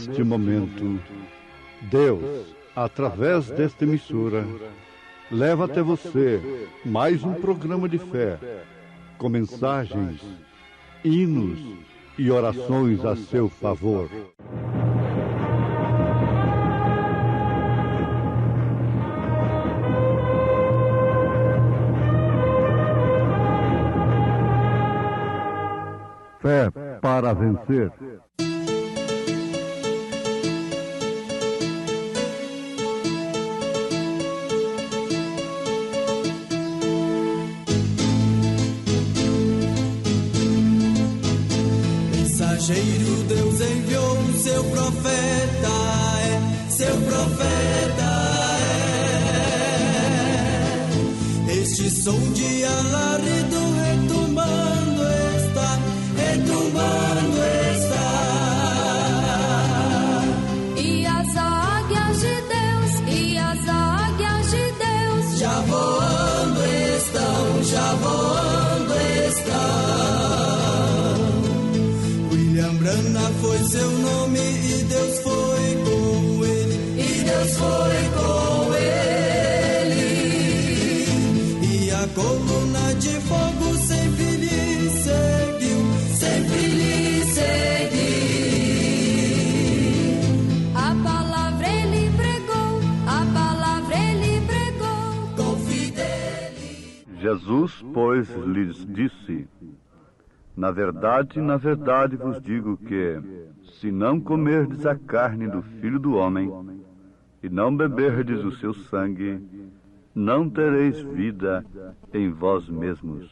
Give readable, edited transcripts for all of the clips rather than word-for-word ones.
neste momento, Deus, através desta emissora, leva até você mais um programa de fé, com mensagens, hinos e orações a seu favor. Fé para vencer. Mensageiro, Deus enviou seu profeta, seu profeta é. Este som de alarido retumbando está, retumbando está. E as águias de Deus, e as águias de Deus já voando estão, já voando estão. William Branham foi seu nome e Deus foi com ele, e Deus foi com ele. E a coluna de fogo sempre lhe seguiu, sempre lhe seguiu. A palavra ele pregou, a palavra ele pregou com fidelidade. Jesus, pois, lhes disse: na verdade vos digo que, se não comerdes a carne do Filho do Homem, e não beberdes o seu sangue, não tereis vida em vós mesmos.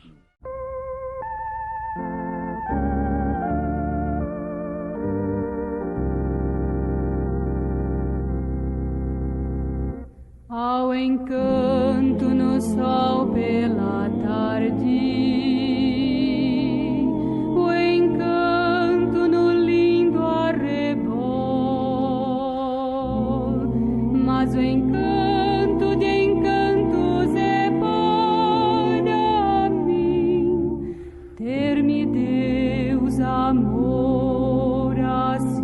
Ao encanto no sol pela tarde, o encanto no lindo arrebol, mas o encanto de encantos é para mim ter-me Deus amor assim.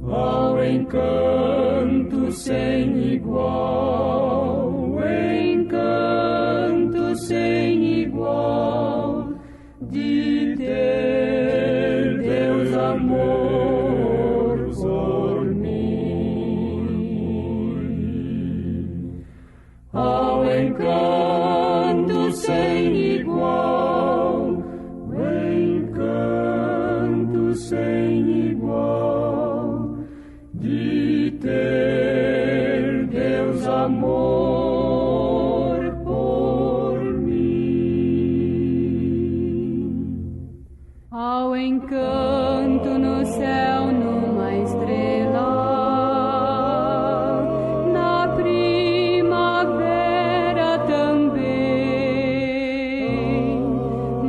Ao encanto sem igual, o encanto sem igual de ter Deus amor por mim. Ao encanto sem igual, o encanto sem igual de ter Deus amor por mim. Ao encanto no céu numa estrela, na primavera também,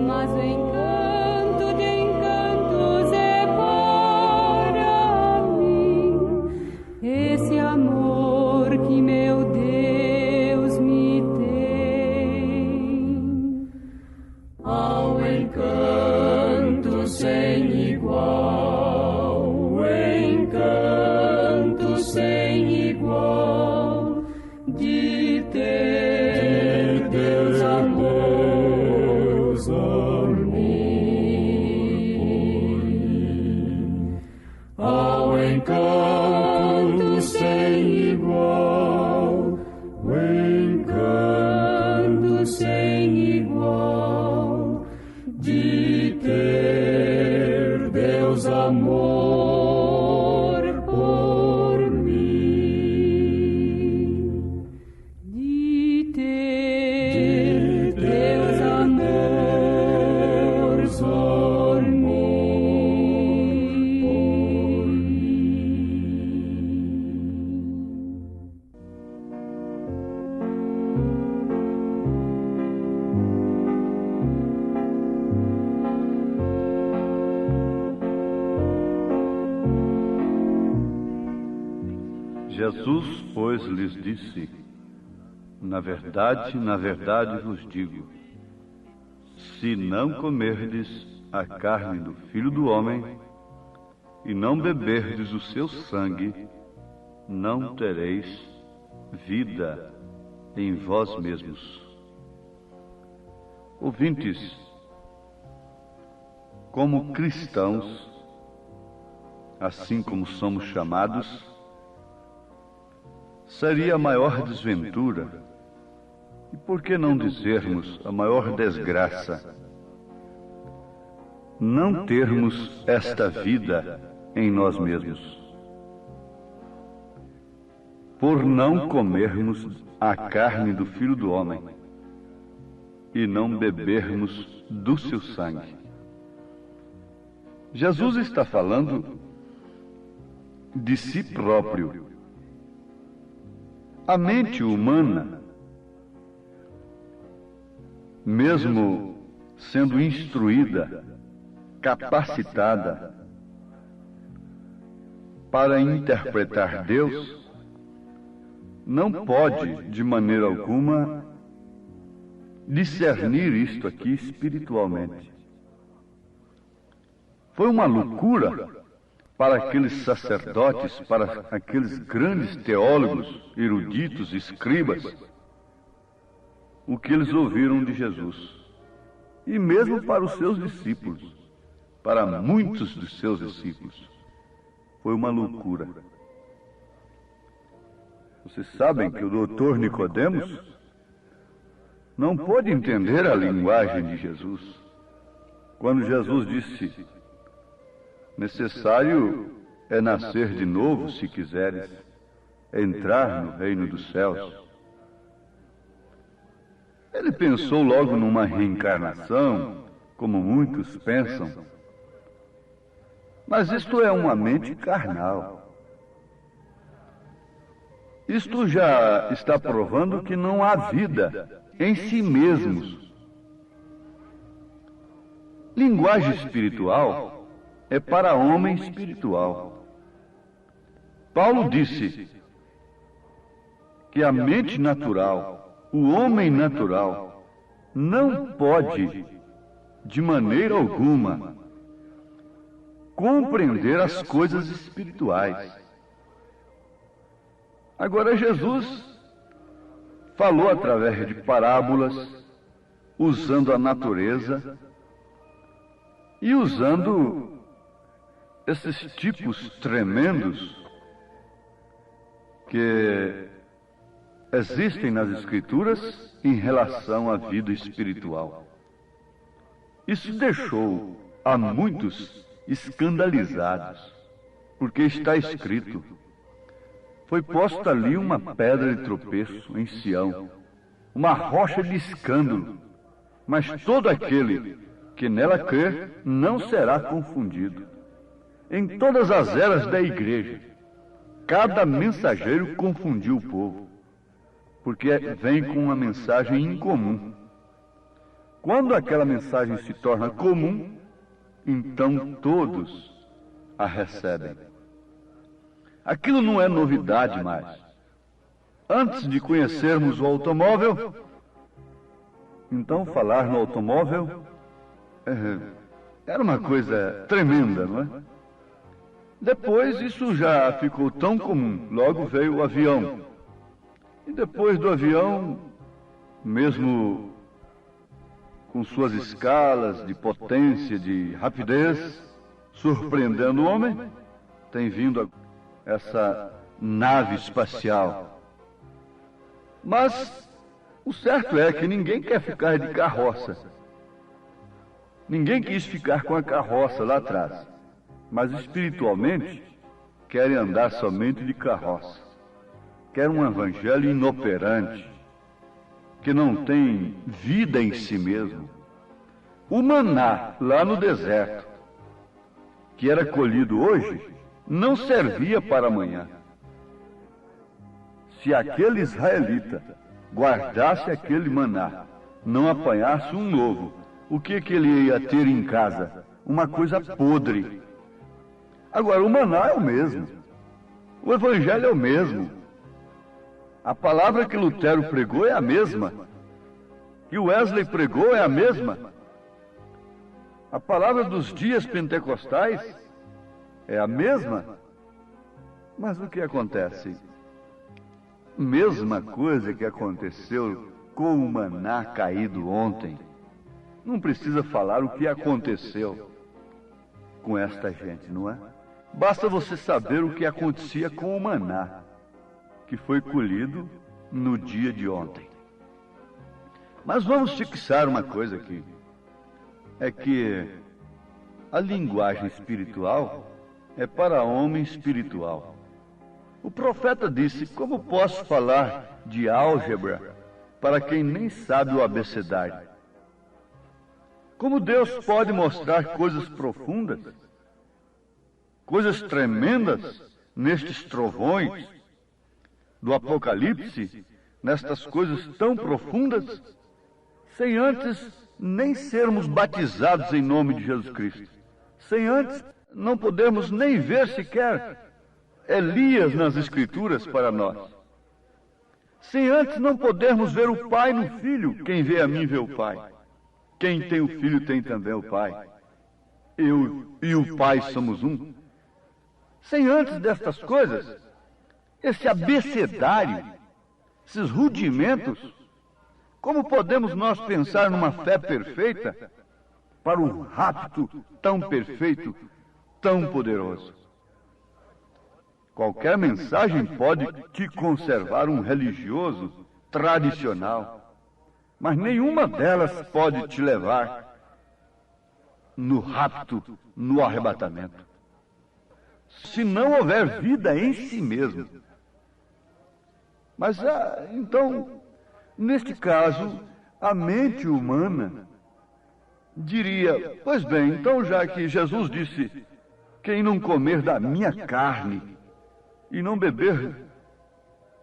mas o encanto de encantos é para mim esse amor que meu Deus me tem. Ao encanto sem igual, o encanto sem igual de ter Deus amor por mim. Ao encanto sem igual, o encanto sem igual de ter Deus amor por mim. De ter Deus amor por Jesus, pois, lhes disse: na verdade vos digo, se não comerdes a carne do Filho do Homem e não beberdes o seu sangue, não tereis vida em vós mesmos. Ouvintes, como cristãos, assim como somos chamados, seria a maior desventura, e por que não dizermos a maior desgraça, não termos esta vida em nós mesmos, por não comermos a carne do Filho do Homem e não bebermos do seu sangue. Jesus está falando de si próprio. A mente humana, mesmo sendo instruída, capacitada para interpretar Deus, não pode, de maneira alguma, discernir isto aqui espiritualmente. Foi uma loucura para aqueles sacerdotes, para aqueles grandes teólogos, eruditos, escribas, o que eles ouviram de Jesus. E mesmo para os seus discípulos, para muitos dos seus discípulos, foi uma loucura. Vocês sabem que o doutor Nicodemos não pôde entender a linguagem de Jesus. Quando Jesus disse: necessário é nascer de novo se quiseres entrar no reino dos céus. Ele pensou logo numa reencarnação, como muitos pensam. Mas isto é uma mente carnal. Isto já está provando que não há vida em si mesmos. Linguagem espiritual é para homem espiritual. Paulo disse que a mente natural, o homem natural, não pode, de maneira alguma, compreender as coisas espirituais. Agora, Jesus falou através de parábolas, usando a natureza e usando esses tipos tremendos que existem nas Escrituras em relação à vida espiritual. Isso deixou a muitos escandalizados, porque está escrito: foi posta ali uma pedra de tropeço em Sião, uma rocha de escândalo, mas todo aquele que nela crer não será confundido. Em todas as eras da igreja, cada mensageiro confundiu o povo, porque vem com uma mensagem incomum. Quando aquela mensagem se torna comum, então todos a recebem. Aquilo não é novidade mais. Antes de conhecermos o automóvel, então falar no automóvel era uma coisa tremenda, não é? Depois isso já ficou tão comum, logo veio o avião. E depois do avião, mesmo com suas escalas de potência, de rapidez, surpreendendo o homem, tem vindo essa nave espacial. Mas o certo é que ninguém quer ficar de carroça. Ninguém quis ficar com a carroça lá atrás. Mas espiritualmente, querem andar somente de carroça. Querem um evangelho inoperante, que não tem vida em si mesmo. O maná, lá no deserto, que era colhido hoje, não servia para amanhã. Se aquele israelita guardasse aquele maná, não apanhasse um novo, o que ele ia ter em casa? Uma coisa podre. Agora, o maná é o mesmo. O evangelho é o mesmo. A palavra que Lutero pregou é a mesma. Que Wesley pregou é a mesma. A palavra dos dias pentecostais é a mesma. Mas o que acontece? Mesma coisa que aconteceu com o maná caído ontem. Não precisa falar o que aconteceu com esta gente, não é? Basta você saber o que acontecia com o maná, que foi colhido no dia de ontem. Mas vamos fixar uma coisa aqui. É que a linguagem espiritual é para homem espiritual. O profeta disse: como posso falar de álgebra para quem nem sabe o abecedário? Como Deus pode mostrar coisas profundas, coisas tremendas nestes trovões do Apocalipse, nestas coisas tão profundas, sem antes nem sermos batizados em nome de Jesus Cristo, sem antes não podermos nem ver sequer Elias nas Escrituras para nós, sem antes não podermos ver o Pai no Filho. Quem vê a mim vê o Pai. Quem tem o Filho tem também o Pai. Eu e o Pai somos um. Sem antes destas coisas, esse abecedário, esses rudimentos, como podemos nós pensar numa fé perfeita para um rapto tão perfeito, tão poderoso? Qualquer mensagem pode te conservar um religioso tradicional, mas nenhuma delas pode te levar no rapto, no arrebatamento, se não houver vida em si mesmo. Mas então, neste caso, a mente humana diria: pois bem, então já que Jesus disse: quem não comer da minha carne e não beber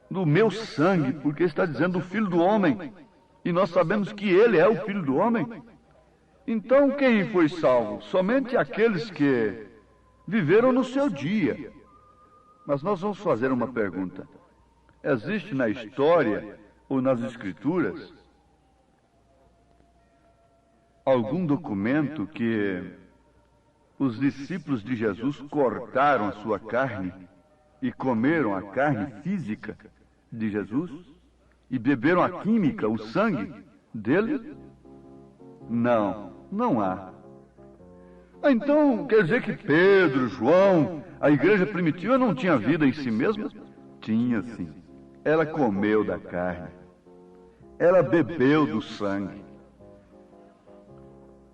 do meu sangue, porque está dizendo o Filho do Homem, e nós sabemos que ele é o Filho do Homem, então quem foi salvo? Somente aqueles que viveram no seu dia. Mas nós vamos fazer uma pergunta: existe na história ou nas Escrituras algum documento que os discípulos de Jesus cortaram a sua carne e comeram a carne física de Jesus e beberam a química, o sangue dele? Não, não há. Então quer dizer que Pedro, João, a igreja primitiva não tinha vida em si mesma? Tinha sim. Ela comeu da carne, ela bebeu do sangue.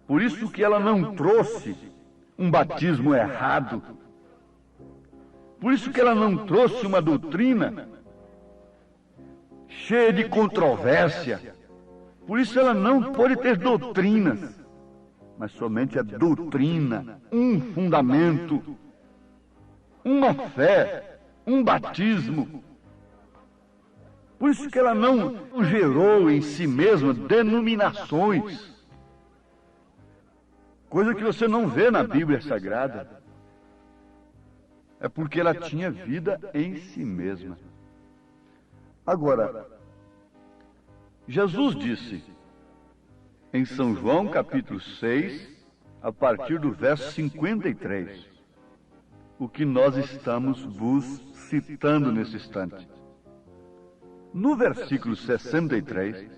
Por isso que ela não trouxe um batismo errado. Por isso que ela não trouxe uma doutrina cheia de controvérsia. Por isso ela não pôde ter doutrinas, mas somente a doutrina, um fundamento, uma fé, um batismo. Por isso que ela não gerou em si mesma denominações, coisa que você não vê na Bíblia Sagrada. É porque ela tinha vida em si mesma. Agora, Jesus disse em São João capítulo 6, a partir do verso 53, o que nós estamos vos citando nesse instante. No versículo 63,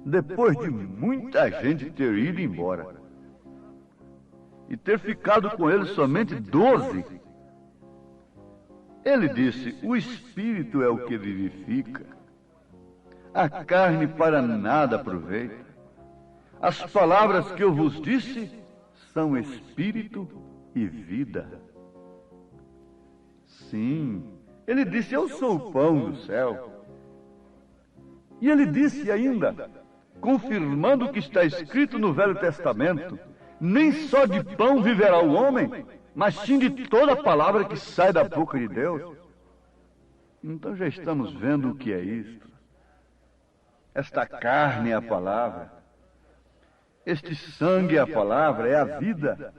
depois de muita gente ter ido embora e ter ficado com ele somente 12, ele disse: o Espírito é o que vivifica, a carne para nada aproveita. As palavras que eu vos disse são Espírito e vida. Sim, ele disse: eu sou o pão do céu. E ele disse ainda, confirmando o que está escrito no Velho Testamento: nem só de pão viverá o homem, mas sim de toda a palavra que sai da boca de Deus. Então já estamos vendo o que é isto. Esta carne é a palavra, este sangue é a palavra, é a vida,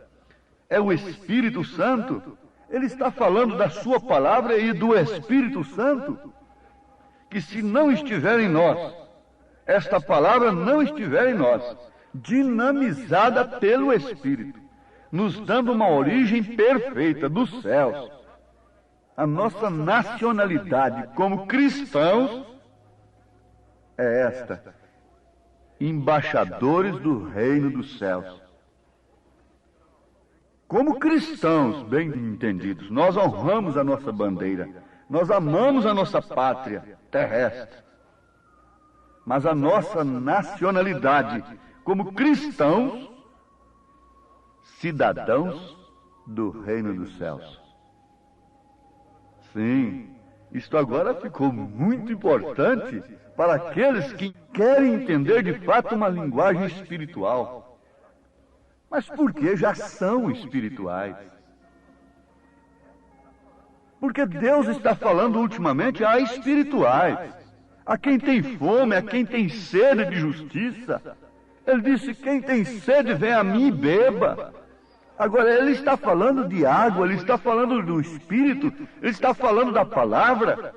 é o Espírito Santo. Ele está falando da sua palavra e do Espírito Santo, que se não estiver em nós, esta palavra não estiver em nós, dinamizada pelo Espírito, nos dando uma origem perfeita dos céus. A nossa nacionalidade como cristãos é esta: embaixadores do reino dos céus. Como cristãos bem entendidos, nós honramos a nossa bandeira, nós amamos a nossa pátria terrestre. Mas a nossa nacionalidade como cristãos, cidadãos do reino dos céus. Sim, isto agora ficou muito importante para aqueles que querem entender de fato uma linguagem espiritual. Mas porque já são espirituais. Porque Deus está falando ultimamente a espirituais, a quem tem fome, a quem tem sede de justiça. Ele disse: quem tem sede, vem a mim e beba. Agora, ele está falando de água, ele está falando do Espírito, ele está falando da palavra.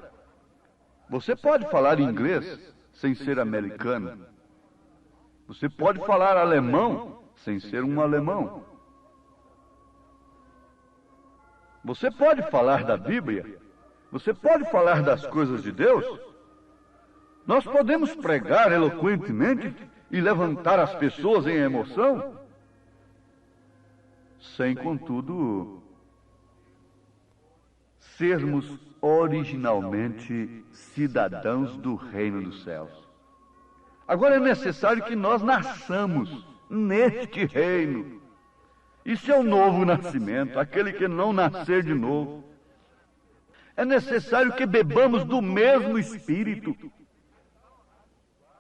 Você pode falar inglês sem ser americano. Você pode falar alemão sem ser um alemão. Você pode falar da Bíblia. Você pode falar das coisas de Deus. Nós podemos pregar eloquentemente e levantar as pessoas em emoção, sem, contudo, sermos originalmente cidadãos do reino dos céus. Agora é necessário que nós nasçamos neste reino. Isso é o novo nascimento, aquele que não nascer de novo. É necessário que bebamos do mesmo Espírito.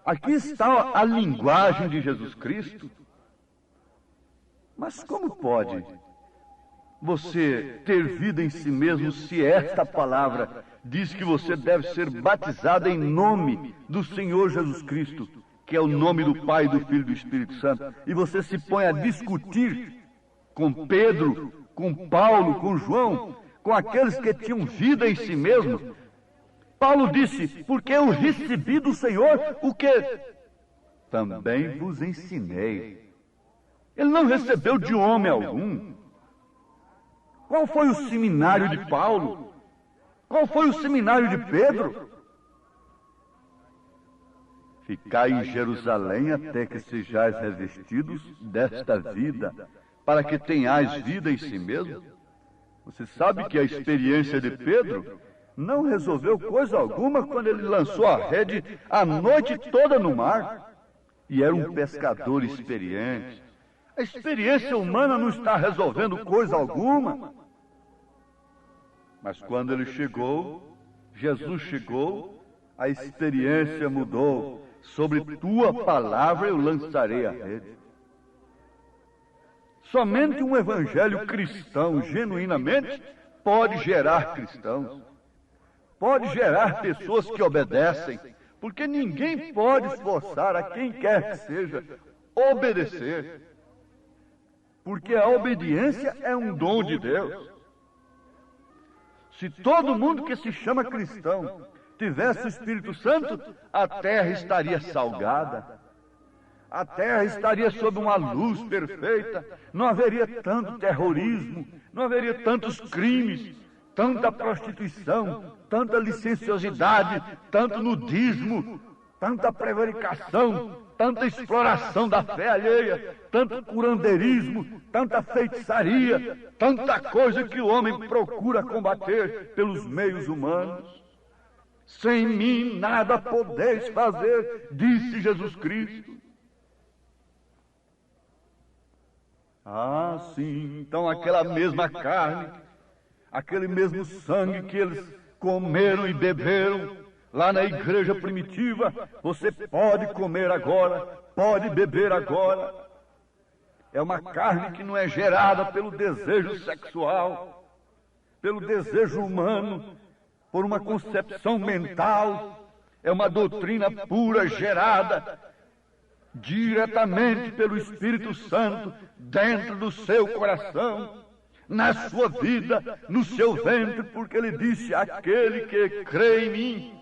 Aqui está a linguagem de Jesus Cristo. Mas como pode você ter vida em si mesmo se esta palavra diz que você deve ser batizado em nome do Senhor Jesus Cristo, que é o nome do Pai, do Filho e do Espírito Santo, e você se põe a discutir com Pedro, com Paulo, com João, com aqueles que tinham vida em si mesmos? Paulo disse: porque eu recebi do Senhor o que também vos ensinei. Ele não recebeu de homem algum. Qual foi o seminário de Paulo? Qual foi o seminário de Pedro? Ficai em Jerusalém até que sejais revestidos desta vida, para que tenhais vida em si mesmo. Você sabe que a experiência de Pedro não resolveu coisa alguma quando ele lançou a rede a noite toda no mar. E era um pescador experiente. A experiência humana não está resolvendo coisa alguma. Mas quando ele chegou, Jesus chegou, a experiência mudou. Sobre tua palavra eu lançarei a rede. Somente um evangelho cristão, genuinamente, pode gerar cristãos. Pode gerar pessoas que obedecem, porque ninguém pode forçar a quem quer que seja obedecer. Porque a obediência é um dom de Deus. Se todo mundo que se chama cristão tivesse o Espírito Santo, a terra estaria salgada. A terra estaria sob uma luz perfeita. Não haveria tanto terrorismo, não haveria tantos crimes, tanta prostituição, tanta licenciosidade, tanto nudismo, tanta prevaricação, tanta exploração da fé alheia, tanto curandeirismo, tanta feitiçaria, tanta coisa que o homem procura combater pelos meios humanos. Sem mim nada podeis fazer, disse Jesus Cristo. Ah, sim, então aquela mesma carne, aquele mesmo sangue que eles comeram e beberam lá na igreja primitiva, você pode comer agora, pode beber agora. É uma carne que não é gerada pelo desejo sexual, pelo desejo humano, por uma concepção mental. É uma doutrina pura, gerada diretamente pelo Espírito Santo, dentro do seu coração, na sua vida, no seu ventre, porque ele disse: aquele que crê em mim,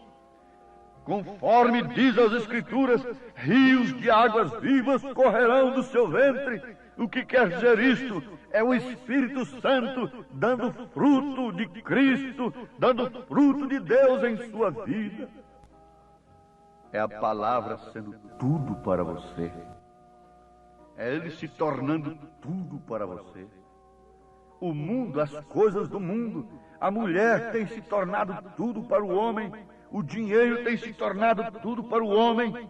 Conforme diz as Escrituras, rios de águas vivas correrão do seu ventre. O que quer dizer isto? É o Espírito Santo dando fruto de Cristo, dando fruto de Deus em sua vida. É a palavra sendo tudo para você. É Ele se tornando tudo para você. O mundo, as coisas do mundo, a mulher tem se tornado tudo para o homem, o dinheiro tem se tornado tudo para o homem,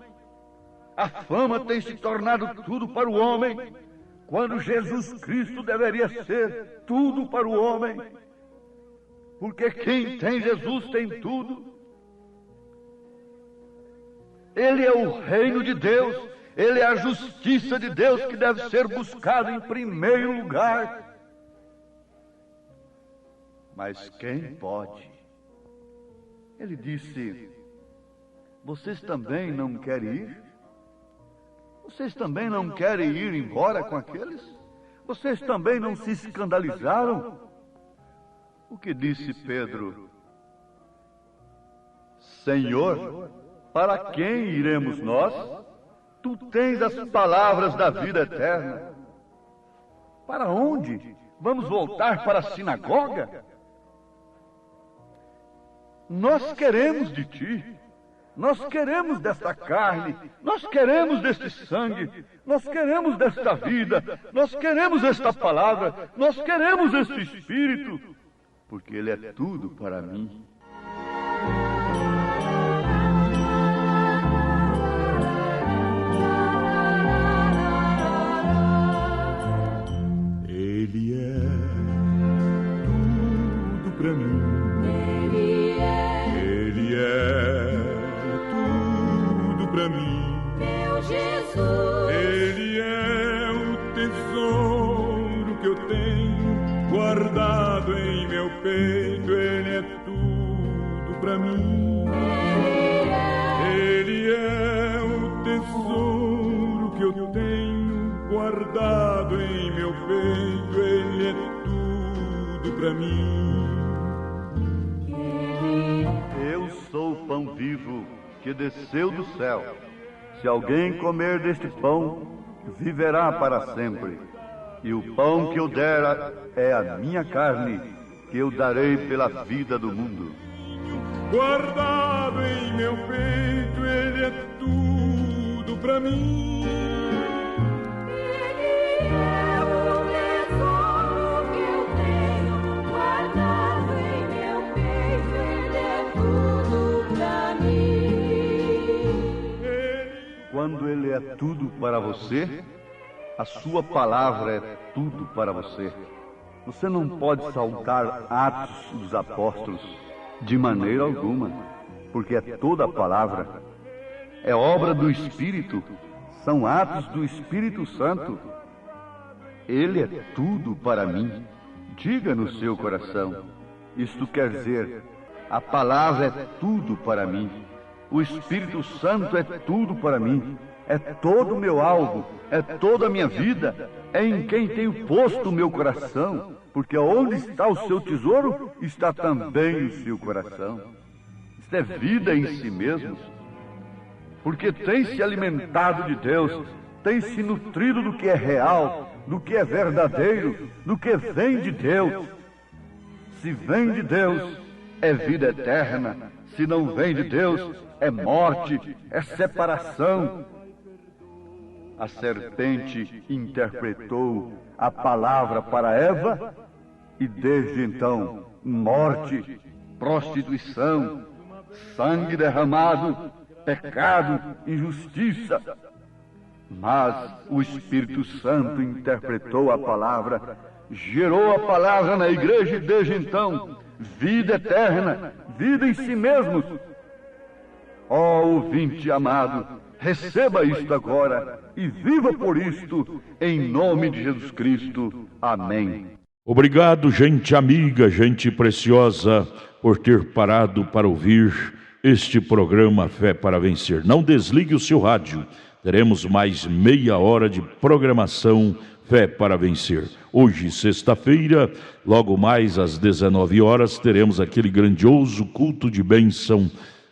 a fama tem se tornado tudo para o homem, quando Jesus Cristo deveria ser tudo para o homem, porque quem tem Jesus tem tudo. Ele é o reino de Deus, Ele é a justiça de Deus que deve ser buscada em primeiro lugar. Mas quem pode? Ele disse: vocês também não querem ir? Vocês também não querem ir embora com aqueles? Vocês também não se escandalizaram? O que disse Pedro? Senhor, para quem iremos nós? Tu tens as palavras da vida eterna. Para onde? Vamos voltar para a sinagoga? Nós queremos de ti, nós queremos desta carne, nós queremos deste sangue, nós queremos desta vida, nós queremos esta palavra, nós queremos este Espírito, porque Ele é tudo para mim. Ele é tudo para mim. Pra mim, meu Jesus, Ele é o tesouro que eu tenho guardado em meu peito. Ele é tudo pra mim. Ele é o tesouro que eu tenho guardado em meu peito. Ele é tudo pra mim. Eu sou o pão vivo que desceu do céu. Se alguém comer deste pão, viverá para sempre. E o pão que eu der é a minha carne, que eu darei pela vida do mundo. Guardado em meu peito, Ele é tudo para mim. Ele é o tesouro que eu tenho guardado em meu peito. Ele é tudo para mim. Quando Ele é tudo para você, a sua palavra é tudo para você. Você não pode saltar Atos dos Apóstolos de maneira alguma, porque é toda a palavra. É obra do Espírito, são atos do Espírito Santo. Ele é tudo para mim. Diga no seu coração. Isto quer dizer, a palavra é tudo para mim. O Espírito Santo é tudo para mim. É todo o meu alvo, é toda a minha vida, é em quem tenho posto o meu coração, porque onde está o seu tesouro, está também o seu coração. Isto é vida em si mesmo, porque tem se alimentado de Deus, tem se nutrido do que é real, do que é verdadeiro, do que vem de Deus. Se vem de Deus, é vida eterna. Se não vem de Deus, é morte, é separação. A serpente interpretou a palavra para Eva e desde então, morte, prostituição, sangue derramado, pecado, injustiça. Mas o Espírito Santo interpretou a palavra, gerou a palavra na igreja e desde então, vida eterna, vida em si mesmos. Ó ouvinte amado, receba isto agora e viva por isto, em nome de Jesus Cristo. Amém. Obrigado, gente amiga, gente preciosa, por ter parado para ouvir este programa Fé para Vencer. Não desligue o seu rádio, teremos mais meia hora de programação Fé para Vencer. Hoje, sexta-feira, logo mais às 19 horas, teremos aquele grandioso culto de bênção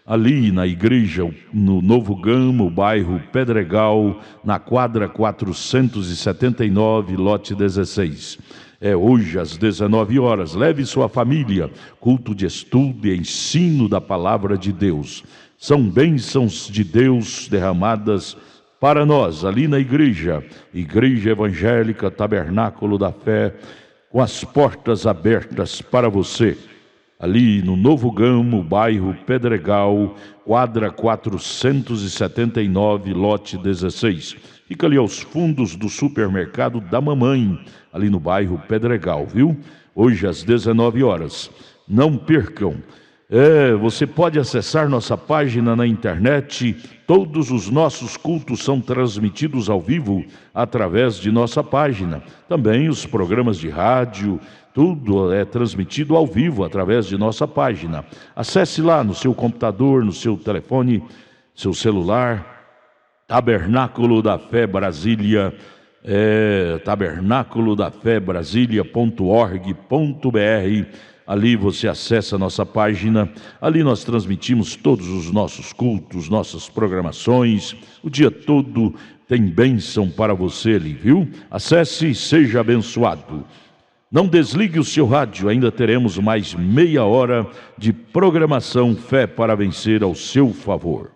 ali na igreja, no Novo Gama, bairro Pedregal, na quadra 479, lote 16. É hoje às 19 horas. Leve sua família, culto de estudo e ensino da palavra de Deus. São bênçãos de Deus derramadas para nós, ali na igreja, Igreja Evangélica Tabernáculo da Fé, com as portas abertas para você. Ali no Novo Gamo, bairro Pedregal, quadra 479, lote 16. Fica ali aos fundos do supermercado da Mamãe, ali no bairro Pedregal, viu? Hoje às 19 horas. Não percam. Você pode acessar nossa página na internet. Todos os nossos cultos são transmitidos ao vivo através de nossa página. Também os programas de rádio, tudo é transmitido ao vivo através de nossa página. Acesse lá no seu computador, no seu telefone, seu celular, Tabernáculo da Fé Brasília, tabernáculodafebrasilia.org.br. Ali você acessa a nossa página, ali nós transmitimos todos os nossos cultos, nossas programações, o dia todo tem bênção para você ali, viu? Acesse e seja abençoado. Não desligue o seu rádio, ainda teremos mais meia hora de programação Fé para Vencer ao seu favor.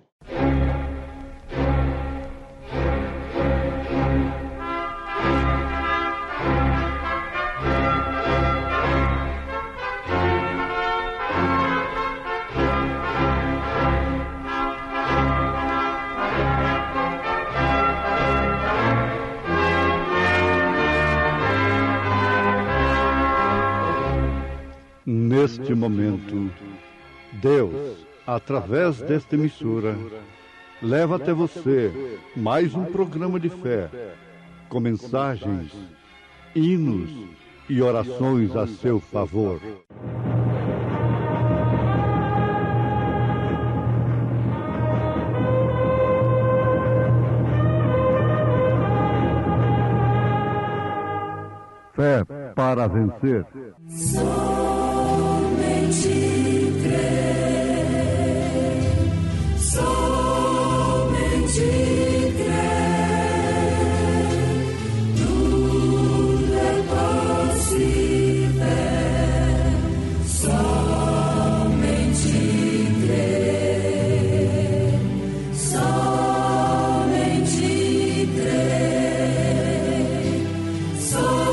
Neste momento, Deus, através desta emissora, leva até você mais um programa de fé, com mensagens, hinos e orações a seu favor. Fé para vencer. Somente crer, somente crer, tudo é possível, somente crer, somente crer, somente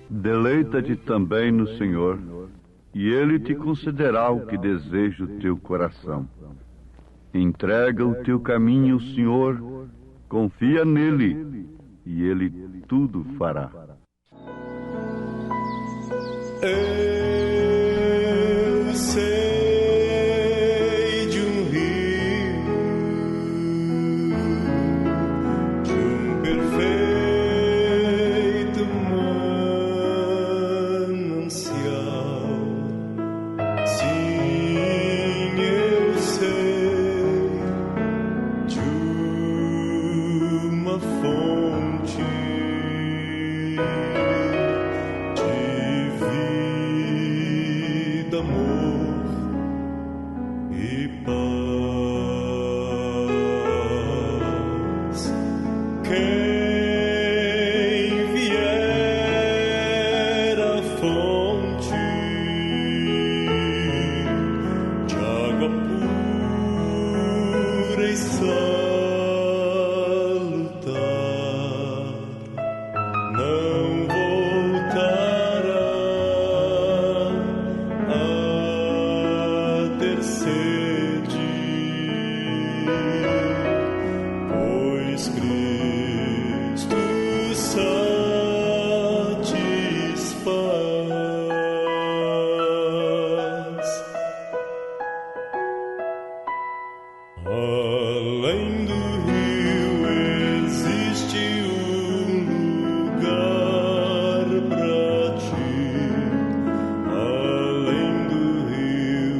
Deleita-te também no Senhor, e Ele te concederá o que deseja o teu coração. Entrega o teu caminho ao Senhor, confia nele, e Ele tudo fará. Eu sei de um rio, de um perfeito manancial. Sim, eu sei de uma fonte amor e paz. Quem vier à fonte de água pura e salutar, não voltará sede, pois Cristo satisfaz. Além do rio existe um lugar pra ti. Além do rio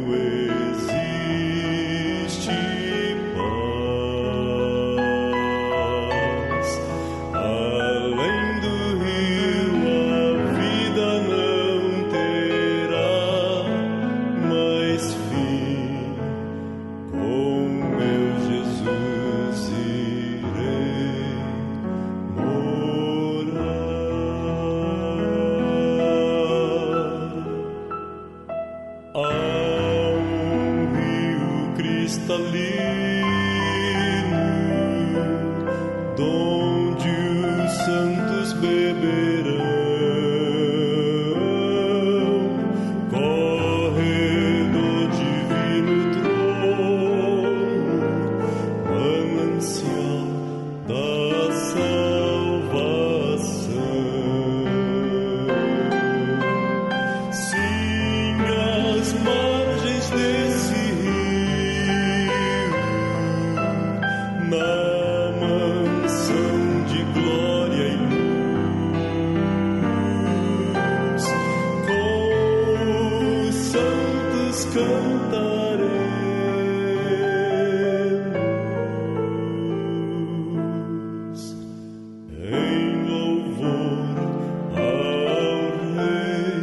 cristalino, donde os santos beberão, corre do divino trono, manancial da salvação. Sim, as margens desse rio, na mansão de glória e luz, com os santos cantaremos em louvor ao Rei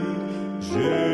Jesus.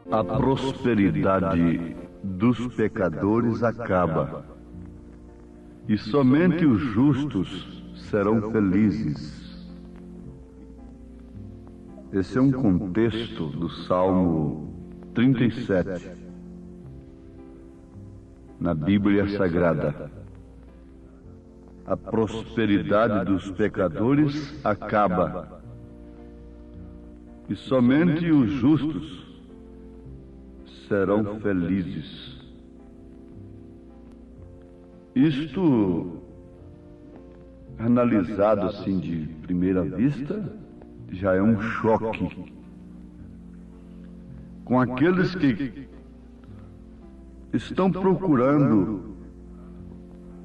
A prosperidade dos pecadores acaba, e somente os justos serão felizes. Esse é um contexto do Salmo 37, na Bíblia Sagrada. A prosperidade dos pecadores acaba, e somente os justos serão felizes. Isto, analisado assim de primeira vista, já é um choque com aqueles que estão procurando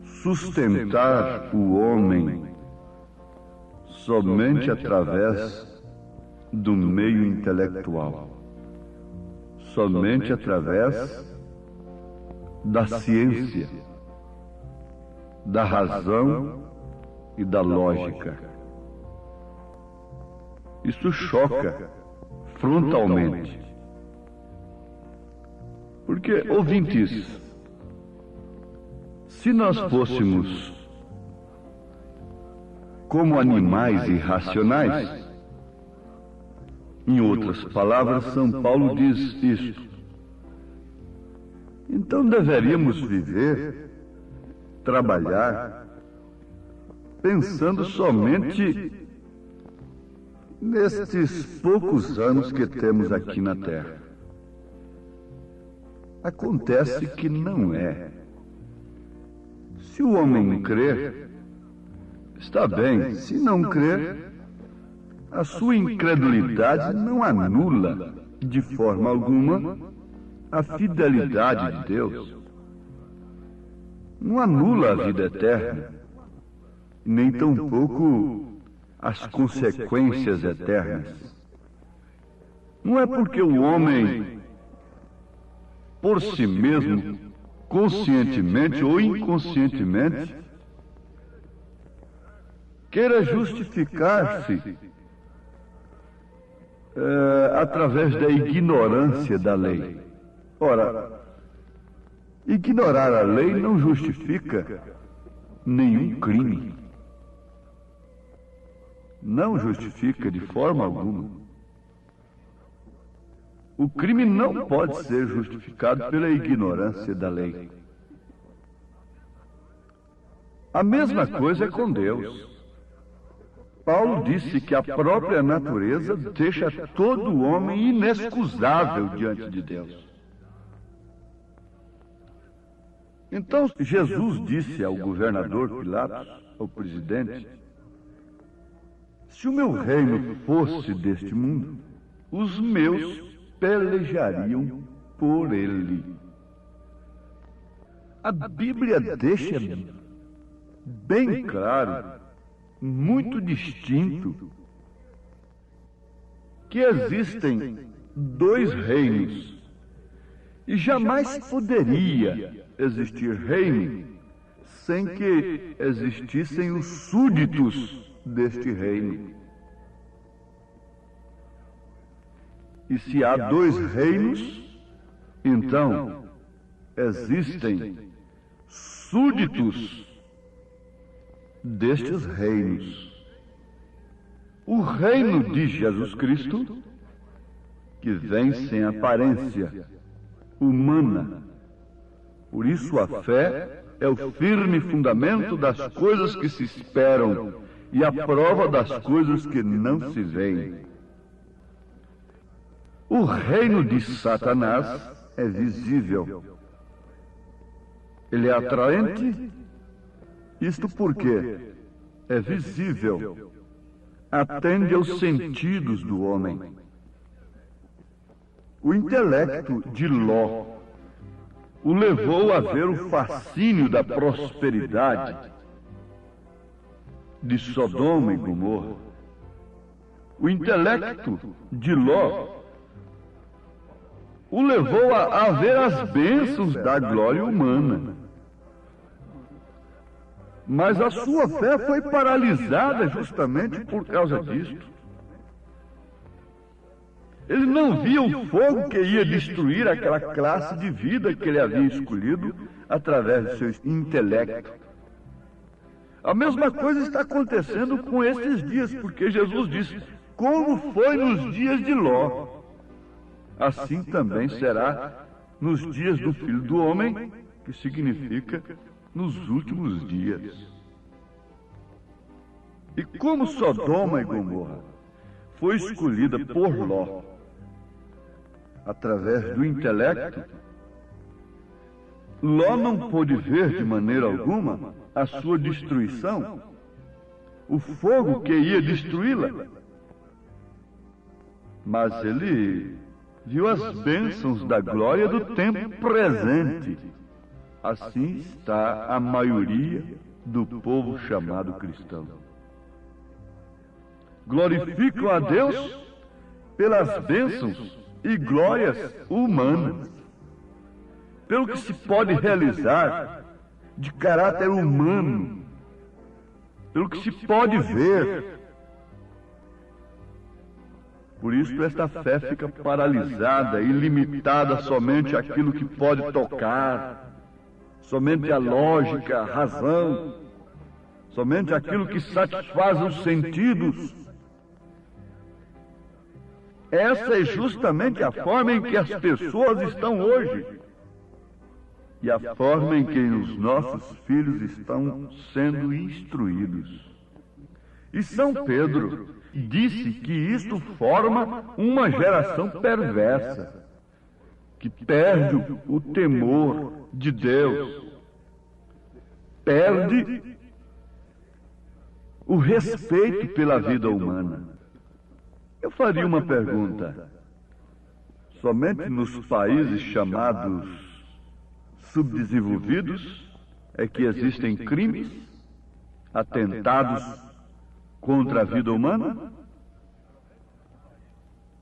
sustentar o homem somente através do meio intelectual, somente através da ciência, da razão e da lógica. Isso choca frontalmente. Porque, ouvintes, se nós fôssemos como animais irracionais, em outras palavras, São Paulo diz isto, então deveríamos viver, trabalhar, pensando somente nestes poucos anos que temos aqui na Terra. Acontece que não é. Se o homem crer, está bem. Se não crer, a sua incredulidade não anula de forma alguma a fidelidade de Deus. Não anula a vida eterna, nem tampouco as consequências eternas. Não é porque o homem, por si mesmo, conscientemente ou inconscientemente, queira justificar-se através da ignorância da lei. Ora, ignorar a lei não justifica nenhum crime. Não justifica de forma alguma. O crime não pode ser justificado pela ignorância da lei. A mesma coisa é com Deus. Paulo disse que a própria natureza deixa todo homem inexcusável diante de Deus. Então, Jesus disse ao governador Pilatos, ao presidente, se o meu reino fosse deste mundo, os meus pelejariam por ele. A Bíblia deixa bem claro, muito distinto, que existem dois reinos. E jamais poderia existir reino sem que existissem os súditos deste reino. E se há dois reinos, então existem súditos destes reinos. O reino de Jesus Cristo, que vem sem aparência humana. Por isso a fé é o firme fundamento das coisas que se esperam e a prova das coisas que não se veem. O reino de Satanás é visível. Ele é atraente. Isto porque é visível. Atende aos sentidos do homem. O intelecto de Ló o levou a ver o fascínio da prosperidade de Sodoma e Gomorra. O intelecto de Ló o levou a ver as bênçãos da glória humana. Mas a sua fé foi paralisada justamente por causa disto. Ele não via o fogo que ia destruir aquela classe de vida que ele havia escolhido através do seu intelecto. A mesma coisa está acontecendo com estes dias, porque Jesus disse: como foi nos dias de Ló, assim também será nos dias do Filho do Homem, que significa nos últimos dias. E como Sodoma e Gomorra foi escolhida por Ló através do intelecto, Ló não pôde ver de maneira alguma a sua destruição, o fogo que ia destruí-la. Mas ele viu as bênçãos da glória do tempo presente. Assim está a maioria do povo chamado cristão. Glorificam a Deus pelas bênçãos e glórias humanas, pelo que se pode realizar de caráter humano, pelo que se pode ver. Por isso esta fé fica paralisada e limitada somente àquilo que pode tocar, somente à lógica, à razão, somente àquilo que satisfaz os sentidos. Essa é justamente a forma em que as pessoas estão hoje e a forma em que os nossos filhos estão sendo instruídos. E São Pedro disse que isto forma uma geração perversa, que perde o temor de Deus, perde o respeito pela vida humana. Eu faria uma pergunta. Somente nos países chamados subdesenvolvidos é que existem crimes, atentados contra a vida humana?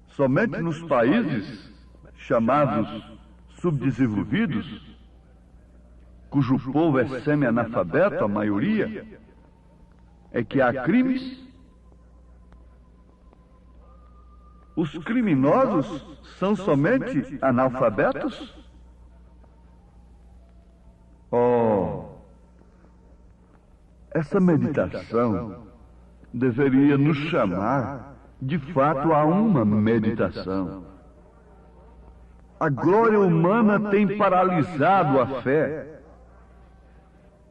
Somente nos países chamados subdesenvolvidos, cujo povo é semi-analfabeto, a maioria, é que há crimes? Os criminosos são somente analfabetos? Oh, essa meditação deveria nos chamar, de fato, a uma meditação. A glória humana tem paralisado a fé.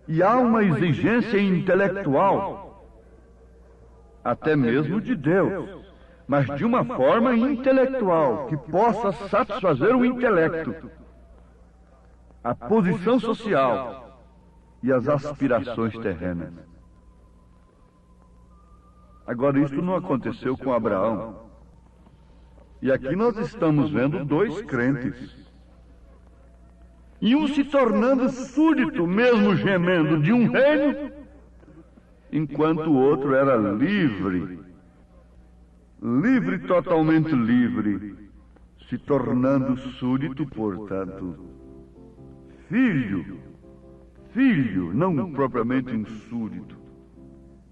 E há uma exigência intelectual, até mesmo de Deus, mas de uma forma intelectual, que possa satisfazer o intelecto, a posição social e as aspirações terrenas. Agora, isso não aconteceu com Abraão. E aqui nós estamos vendo dois crentes. e um se tornando súdito, mesmo gemendo, de um reino, enquanto o outro era livre, totalmente livre, se tornando súdito, portanto, filho, não propriamente um súdito,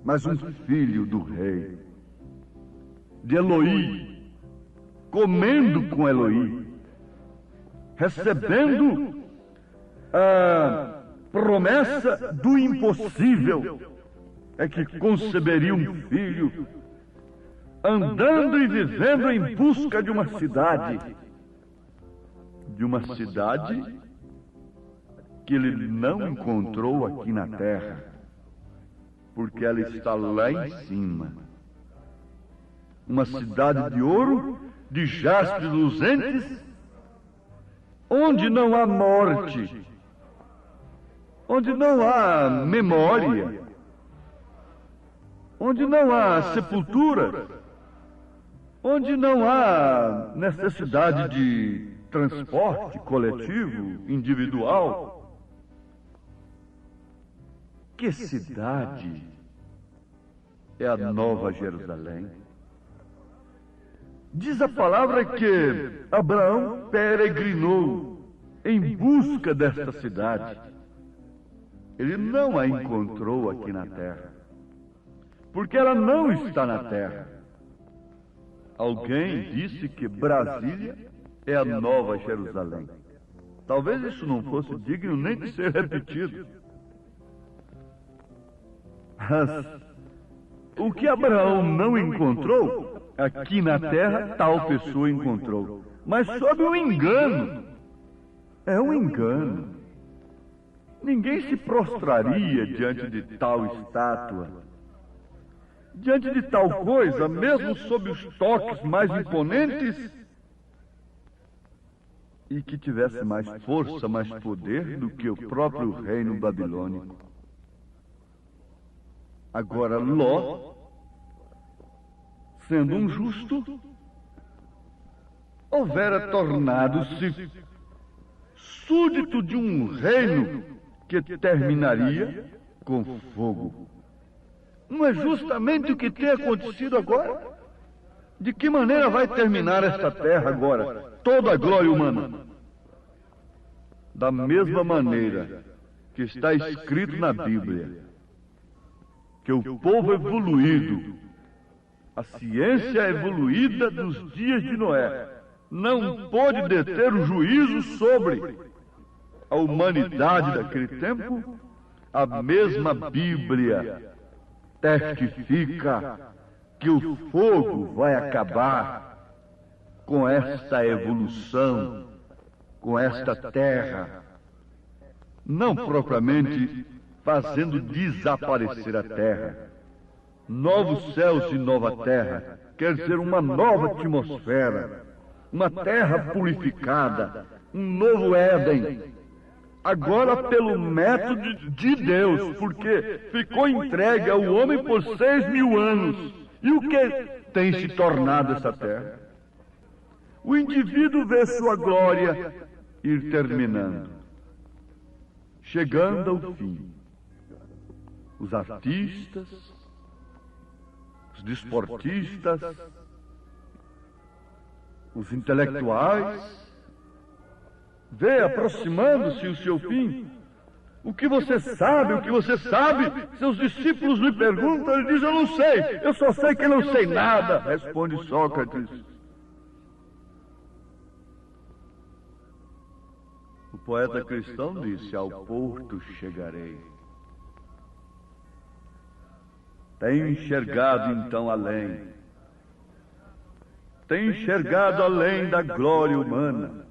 mas um filho do rei, de Eloí, comendo com Eloí, recebendo a promessa do impossível, é que conceberia um filho, andando e vivendo em busca de uma cidade que ele não encontrou aqui na terra, porque ela está lá em cima. Uma cidade de ouro, de jaspes luzentes, onde não há morte, onde não há memória, onde não há sepultura, onde não há necessidade de transporte coletivo, individual. Que cidade é a Nova Jerusalém? Diz a palavra que Abraão peregrinou em busca desta cidade. Ele não a encontrou aqui na terra, porque ela não está na terra. Alguém disse que Brasília é a Nova Jerusalém. Talvez isso não fosse digno nem de ser repetido. Mas o que Abraão não encontrou, aqui na terra, tal pessoa encontrou. Mas sob um engano. É um engano. Ninguém se prostraria diante de tal estátua, diante de tal coisa, mesmo sob os toques mais imponentes, e que tivesse mais força, mais poder do que o próprio reino babilônico. Agora, Ló, sendo um justo, houvera tornado-se súdito de um reino que terminaria com fogo. Não é justamente o que tem acontecido agora? De que maneira vai terminar esta terra agora? Toda a glória humana. Da mesma maneira que está escrito na Bíblia, que o povo evoluído, a ciência evoluída dos dias de Noé, não pôde deter o juízo sobre a humanidade daquele tempo. A mesma Bíblia testifica que o fogo vai acabar com esta evolução, com esta terra, não propriamente fazendo desaparecer a terra. Novos céus e nova terra quer dizer uma nova atmosfera, uma terra purificada, um novo Éden. Agora pelo método de Deus, porque ficou entregue ao homem por 6.000 anos. E o que tem se tornado essa terra? O indivíduo vê sua glória ir terminando, chegando ao fim. Os artistas, os desportistas, os intelectuais, vê aproximando-se o seu fim. O que você sabe? O que você sabe? Seus discípulos lhe perguntam, ele diz: eu não sei, eu só sei que não sei nada, responde Sócrates. O poeta cristão disse: ao porto chegarei. Tem enxergado então além. Tem enxergado além da glória humana.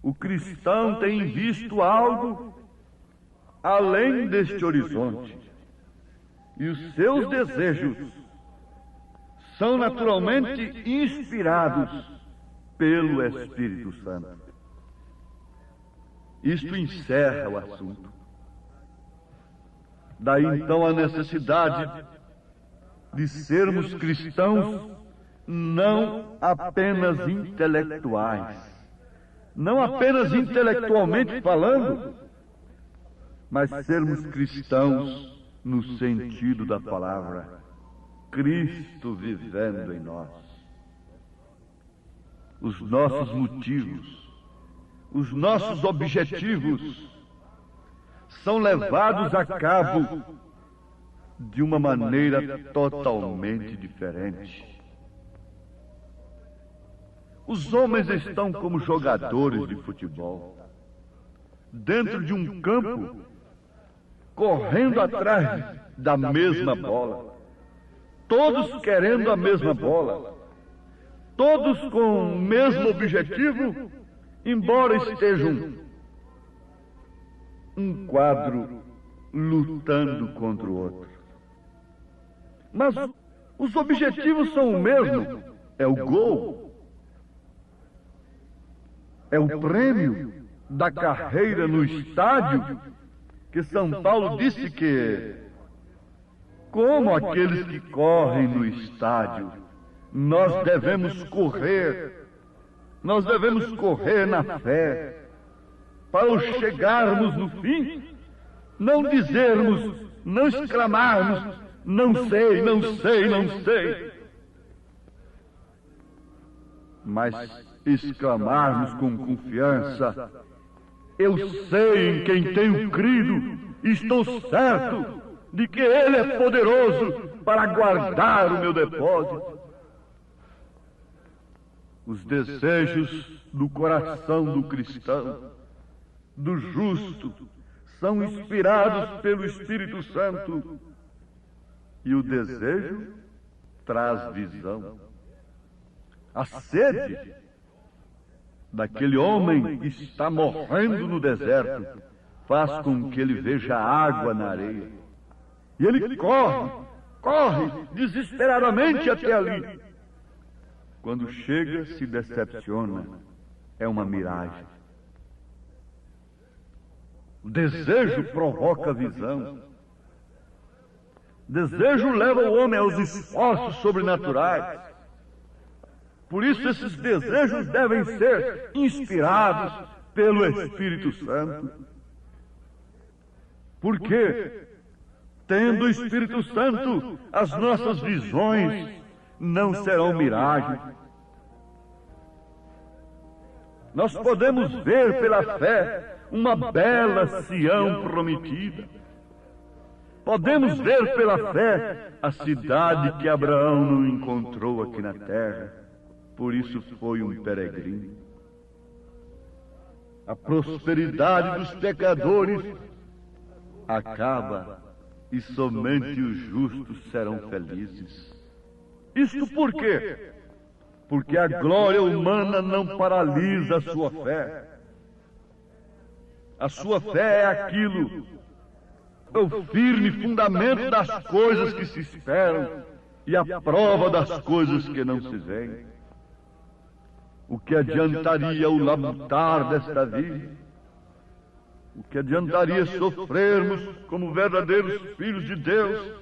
O cristão tem visto algo além deste horizonte. E os seus desejos são naturalmente inspirados pelo Espírito Santo. Isto encerra o assunto. Daí então a necessidade de sermos cristãos não apenas intelectuais, não apenas intelectualmente falando, mas sermos cristãos no sentido da palavra, Cristo vivendo em nós. Os nossos motivos, os nossos objetivos são levados a cabo de uma maneira totalmente diferente. Os homens estão como jogadores de futebol, dentro de um campo, correndo atrás da mesma bola, todos querendo a mesma bola, todos com o mesmo objetivo, embora estejam um quadro lutando contra o outro. Mas os objetivos são o mesmo, é o gol, é o prêmio da carreira no estádio, que São Paulo disse que, como aqueles que correm no estádio, nós devemos correr na fé, para chegarmos no fim, não dizermos, não exclamarmos, não sei, não sei, não sei, mas exclamarmos com confiança, eu sei em quem tenho crido, estou certo de que Ele é poderoso para guardar o meu depósito. Os desejos do coração do cristão, do justo, são inspirados pelo Espírito Santo, e o desejo traz visão. A sede daquele homem que está morrendo no deserto faz com que ele veja água na areia. E ele corre desesperadamente até ali. Quando chega, se decepciona. É uma miragem. O desejo provoca visão. O desejo leva o homem aos esforços sobrenaturais. Por isso, esses desejos devem ser inspirados pelo Espírito Santo. Porque, tendo o Espírito Santo, as nossas visões não serão miragens. Nós podemos ver pela fé uma bela Sião prometida. Podemos ver pela fé a cidade que Abraão não encontrou aqui na terra. Por isso foi um peregrino. A prosperidade dos pecadores acaba e somente os justos serão felizes. Isto por quê? Porque a glória humana não paralisa a sua fé. A sua fé é aquilo, é o firme fundamento das coisas que se esperam e a prova das coisas que não se veem. O que adiantaria o labutar desta vida? O que adiantaria sofrermos como verdadeiros filhos de Deus,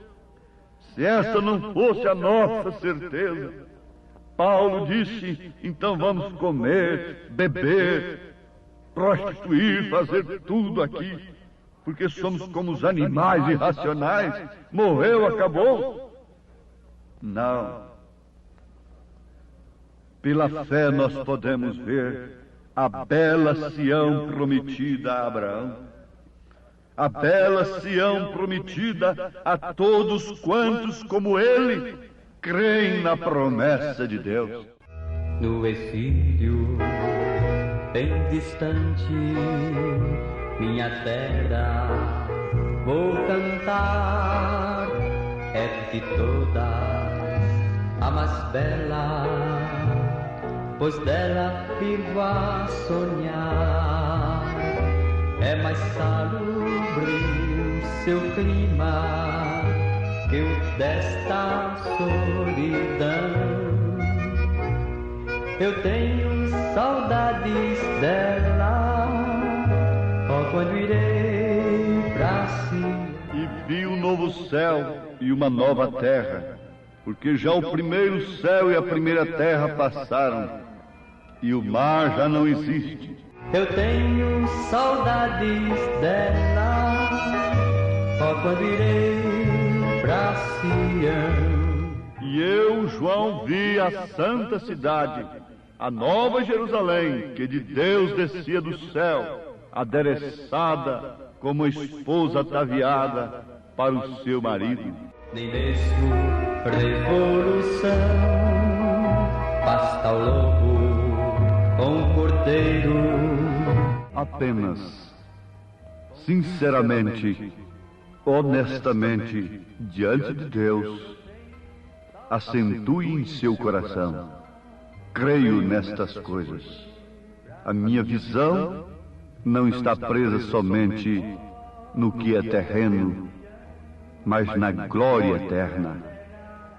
se essa não fosse a nossa certeza? Paulo disse, então vamos comer, beber, prostituir, fazer tudo aqui, porque somos como os animais irracionais. Morreu, acabou? Não. Pela fé nós podemos ver a bela Sião prometida a Abraão, a bela Sião prometida a todos quantos, como ele, creem na promessa de Deus. No exílio bem distante, minha terra vou cantar, é de todas a mais bela, pois dela vivo a sonhar. É mais salubre o seu clima que o desta solidão. Eu tenho saudades dela, ó, quando irei pra si. E vi um novo céu e uma nova terra, porque já o primeiro céu e a primeira terra passaram, e o mar já não existe. Eu tenho saudades dela, ó, quando irei pra Sião. E eu, João, vi a santa cidade, a nova Jerusalém, que de Deus descia do céu, adereçada como esposa ataviada para o seu marido. Nem mesmo revolução basta ao lobo com o cordeiro. Apenas, sinceramente, honestamente, diante de Deus, acentue em seu coração: creio nestas coisas. A minha visão não está presa somente no que é terreno, mas na glória eterna.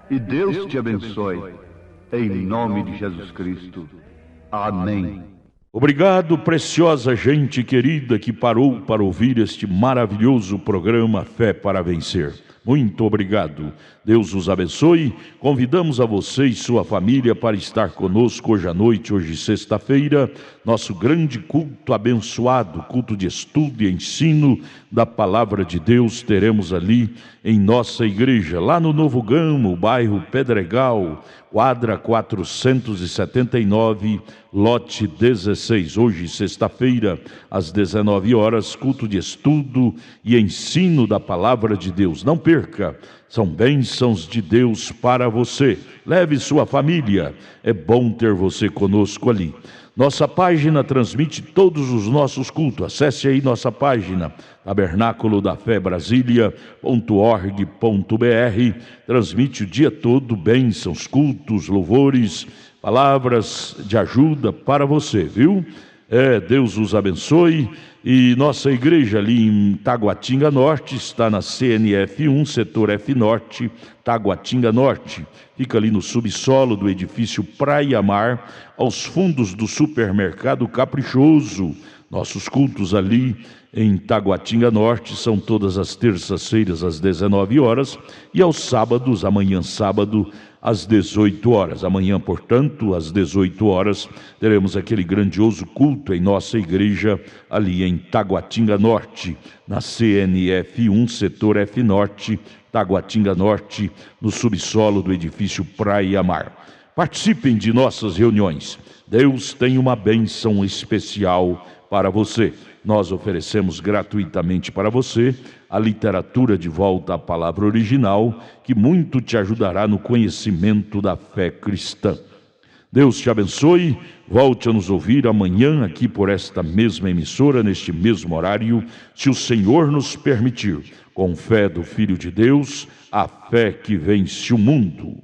E Deus te abençoe, em nome de Jesus Cristo. Amém. Obrigado, preciosa gente querida que parou para ouvir este maravilhoso programa Fé para Vencer. Muito obrigado. Deus os abençoe. Convidamos a você e sua família para estar conosco hoje à noite, hoje sexta-feira, nosso grande culto abençoado, culto de estudo e ensino da Palavra de Deus. Teremos ali em nossa igreja, lá no Novo Gamo, bairro Pedregal, quadra 479, lote 16. Hoje, sexta-feira, às 19 horas, culto de estudo e ensino da Palavra de Deus. Não perca, são bênçãos de Deus para você. Leve sua família, é bom ter você conosco ali. Nossa página transmite todos os nossos cultos. Acesse aí nossa página, tabernáculo da fé Brasília.org.br. Transmite o dia todo bênçãos, cultos, louvores, palavras de ajuda para você, viu? Deus os abençoe. E nossa igreja ali em Taguatinga Norte está na CNF 1, setor F Norte, Taguatinga Norte. Fica ali no subsolo do edifício Praia Mar, aos fundos do supermercado Caprichoso. Nossos cultos ali em Taguatinga Norte são todas as terças-feiras às 19 horas e aos sábados, amanhã sábado, às 18 horas. Amanhã, portanto, às 18 horas, teremos aquele grandioso culto em nossa igreja ali em Taguatinga Norte, na CNF 1, setor F Norte, Taguatinga Norte, no subsolo do edifício Praia Mar. Participem de nossas reuniões. Deus tem uma bênção especial para você. Nós oferecemos gratuitamente para você a literatura De Volta à Palavra Original, que muito te ajudará no conhecimento da fé cristã. Deus te abençoe. Volte a nos ouvir amanhã aqui por esta mesma emissora, neste mesmo horário, se o Senhor nos permitir. Com fé do Filho de Deus, a fé que vence o mundo.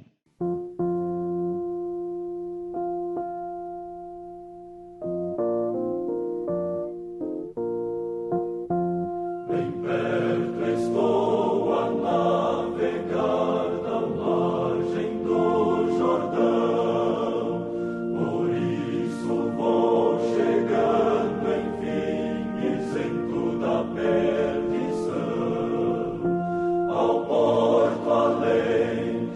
Ao porto além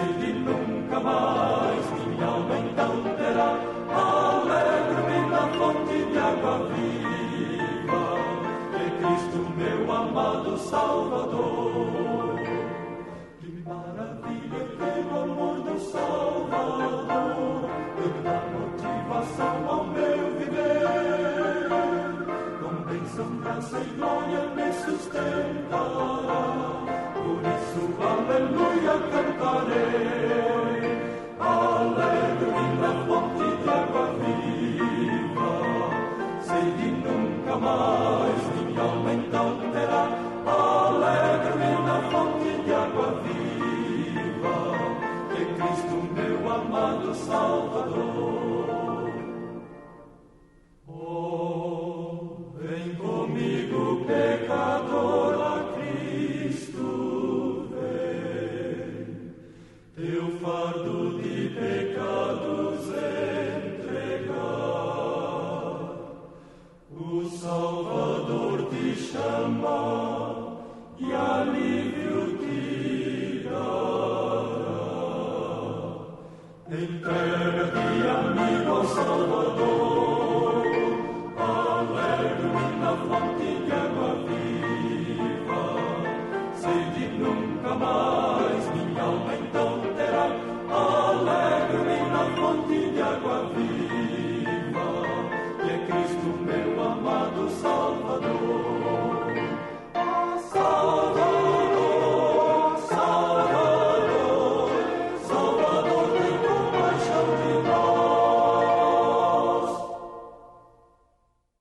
sede nunca mais minha alma então terá. Alegro-me na fonte de água viva, de Cristo meu amado Salvador. Que maravilha tem o amor do Salvador, ele dá motivação ao meu viver. Com bênção, graça e glória me sustentará, por isso aleluia cantarei. Alegro-me na fonte de água viva, sede nunca mais minha alma então terá. Alegro-me na fonte de água viva, de Cristo meu amado Salvador. Oh, vem comigo, pecador, a Cristo vem, teu fardo de pecados entregar. O Salvador te chama e alívio te dará. Entrega-te, amigo, ao Salvador.